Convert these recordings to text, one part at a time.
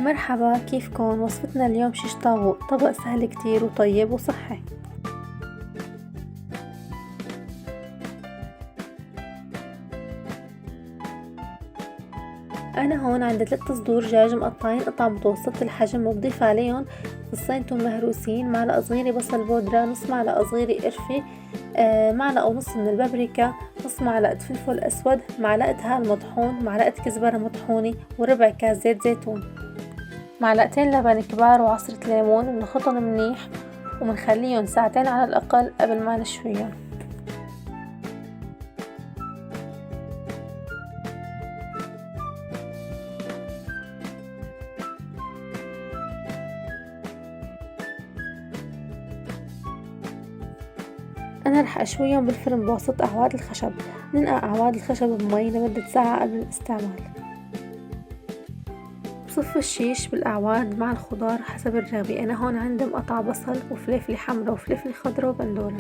مرحبا، كيفكن؟ وصفتنا اليوم شيش طاووق، طبق سهل كتير وطيب وصحي. أنا هون عندي 3 صدور دجاج مقطعين قطع متوسطة الحجم، وبضيف عليهم فصين توم مهروسين، معلقة صغيرة بصل بودرة، نص معلقة صغيرة قرفة، معلقة ونص من البابريكا، نص معلقة فلفل أسود، معلقة هال مطحون، معلقة كزبرة مطحونة، وربع كاس زيت زيتون، معلقتين لبن كبار وعصرة ليمون. بنخلطهم منيح وبنخليهم ساعتين على الأقل قبل ما نشويهم. أنا رح أشويهم بالفرن بوسط أعواد الخشب. ننقع أعواد الخشب بمي لمدة ساعة قبل الاستعمال. بصف الشيش بالأعواد مع الخضار حسب الرغبة. أنا هون عندي مقطع بصل وفلفل حمرا وفلفل خضرا وبندورة.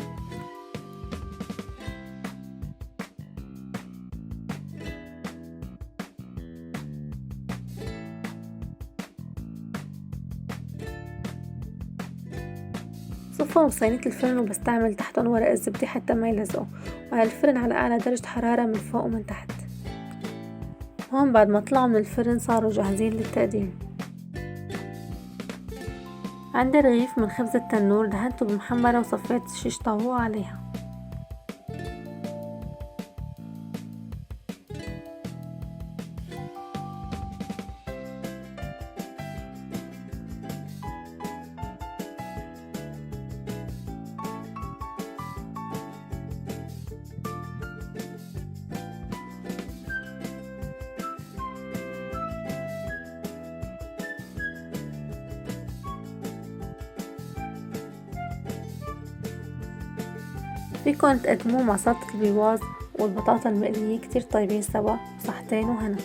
صفهم بصينية الفرن وبستعمل تحتهم ورق الزبدة حتى ما يلزقوا، وعلى الفرن على أعلى درجة حرارة من فوق ومن تحت. هون بعد ما طلعوا من الفرن صاروا جاهزين للتقديم. عندي رغيف من خبز التنور دهنته بمحمرة وصفيت شيش طاووق عليها. فيكن تقدموه مع سلطة البيواز والبطاطا المقلية، كتير طيبين سوا، وصحتين وهنا.